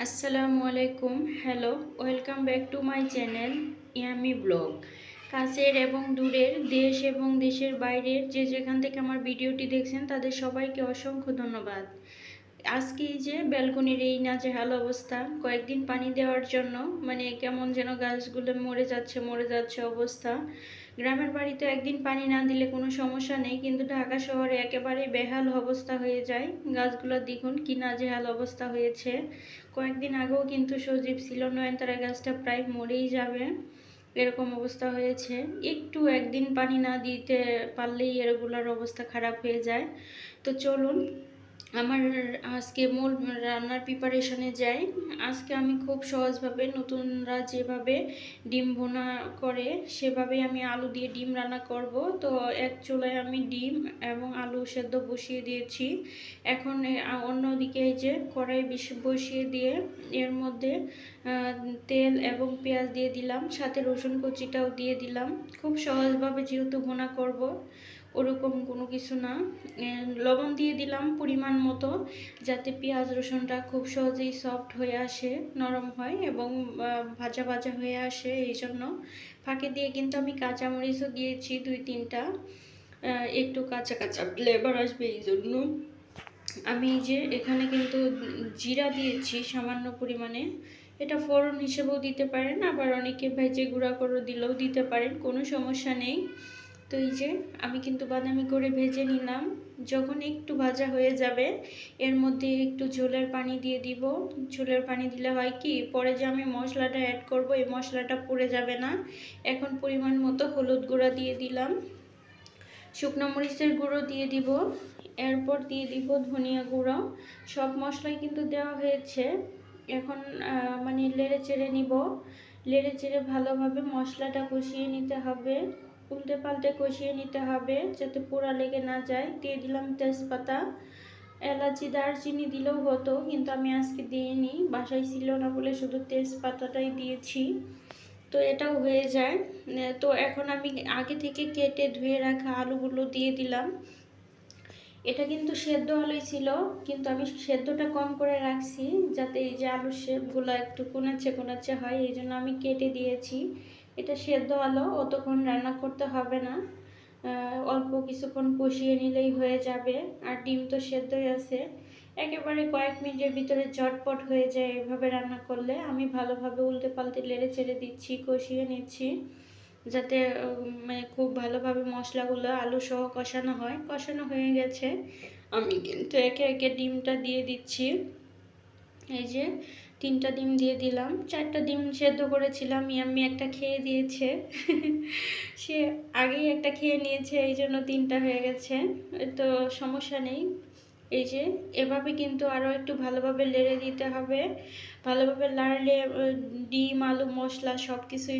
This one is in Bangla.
আসসালামু আলাইকুম। Hello, welcome back to my channel yummy blog. কাছের এবং দূরের, দেশ এবং দেশের বাইরের যে যেখান থেকে আমার ভিডিওটি দেখছেন তাদের সবাইকে অসংখ্য ধন্যবাদ। আজকে এই যে ব্যালকনির এই নাজেহাল অবস্থা, কয়েকদিন পানি দেওয়ার জন্য কেমন যেন গাছগুলো মরে যাচ্ছে অবস্থা। গ্রামের বাড়িতে একদিন পানি না দিলে কোনো সমস্যা নেই, কিন্তু ঢাকা শহরে একেবারে বেহাল অবস্থা হয়ে যায়। গাছগুলো দেখুন কি নাজেহাল অবস্থা হয়েছে। কয়েকদিন আগেও কিন্তু সজীব ছিল, নয়নতারা গাছটা প্রায় মরেই যাবে এরকম অবস্থা হয়েছে। একটু একদিন পানি না দিতে পারলেই এগুলোর অবস্থা খারাপ হয়ে যায়। তো চলুন আমার আজকে মূল রান্নার প্রিপারেশনে যাই। আজকে আমি খুব সহজভাবে নতুনরা যেভাবে ডিম ভুনা করে সেভাবে আমি আলু দিয়ে ডিম রান্না করব। তো এক চুলায় আমি ডিম এবং আলু সেদ্ধ বসিয়ে দিয়েছি। এখন অন্যদিকে এই যে কড়াই বসিয়ে দিয়ে এর মধ্যে তেল এবং পেঁয়াজ দিয়ে দিলাম, সাথে রসুন কুচিটাও দিয়ে দিলাম। খুব সহজভাবে যেহেতু ভুনা করব, ওরকম কোনো কিছু না। লবণ দিয়ে দিলাম পরিমাণ মতো, যাতে পেঁয়াজ রসুনটা খুব সহজেই সফট হয়ে আসে, নরম হয় এবং ভাজা ভাজা হয়ে আসে। এই জন্য ফাঁকে দিয়ে কিন্তু আমি কাঁচামরিচও দিয়েছি 2-3টা, একটু কাঁচা কাঁচা ফ্লেভার আসবে এই জন্য। আমি যে এখানে কিন্তু জিরা দিয়েছি সামান্য পরিমাণে, এটা ফোড়ন হিসেবেও দিতে পারেন, আবার অনেকে ভেজে গুঁড়া করে দিলেও দিতে পারেন, কোনো সমস্যা নেই। তো এই যে আমি কিন্তু বাদামি করে ভেজে নিলাম। যখন একটু ভাজা হয়ে যাবে এর মধ্যে একটু ঝোলের পানি দিয়ে দিব। ঝোলের পানি দিলে হয় কি, পরে যে আমি মশলাটা অ্যাড করব এই মশলাটা পুড়ে যাবে না। এখন পরিমাণ মতো হলুদ গুঁড়া দিয়ে দিলাম, শুকনো মরিচের গুঁড়ো দিয়ে দিব, এরপর দিয়ে দিব ধনিয়া গুঁড়ো। সব মশলাই কিন্তু দেওয়া হয়েছে। এখন নেড়ে চেড়ে নিব। নেড়ে চেড়ে ভালোভাবে মশলাটা কষিয়ে নিতে হবে, উল্টে পাল্টে কষিয়ে নিতে হবে যাতে পোড়া লেগে না যায়। দিয়ে দিলাম তেজপাতা, এলাচি দারচিনি দিলেও হতো, কিন্তু আমি আজকে দিইনি, বাসায় ছিল না বলে শুধু তেজপাতাটাই দিয়েছি। তো এটাও হয়ে যায়। তো এখন আমি আগে থেকে কেটে ধুয়ে রাখা আলুগুলো দিয়ে দিলাম। এটা কিন্তু সেদ্ধ আলুই ছিল, কিন্তু আমি সেদ্ধটা কম করে রাখছি যাতে এই যে আলুর শেপগুলো একটু কোনাচ্ছে কোনাচ্ছে হয়, এই জন্য আমি কেটে দিয়েছি। এটা সেদ্ধ আলু, অতক্ষণ রান্না করতে হবে না, অল্প কিছুক্ষণ কষিয়ে নিলেই হয়ে যাবে। আর ডিম তো সেদ্ধই আছে, একেবারে কয়েক মিনিটের ভিতরে ঝটপট হয়ে যায় এভাবে রান্না করলে। আমি ভালোভাবে উল্টে পাল্টে নেড়ে চেড়ে দিচ্ছি, কষিয়ে নিচ্ছি যাতে খুব ভালোভাবে মশলাগুলো আলু সহ কষানো হয়। কষানো হয়ে গেছে, আমি কিন্তু একে একে ডিমটা দিয়ে দিচ্ছি। এই যে 3টা ডিম দিয়ে দিলাম, 4টা ডিম সেদ্ধ করেছিলাম, আমি একটা খেয়ে দিয়েছে সে আগেই একটা খেয়ে নিয়েছে, এই জন্য 3টা হয়ে গেছে। তো সমস্যা নেই। এই যে এভাবে কিন্তু আরও একটু ভালোভাবে নেড়ে দিতে হবে। ভালোভাবে নাড়লে ডিম আলু মশলা সব কিছুই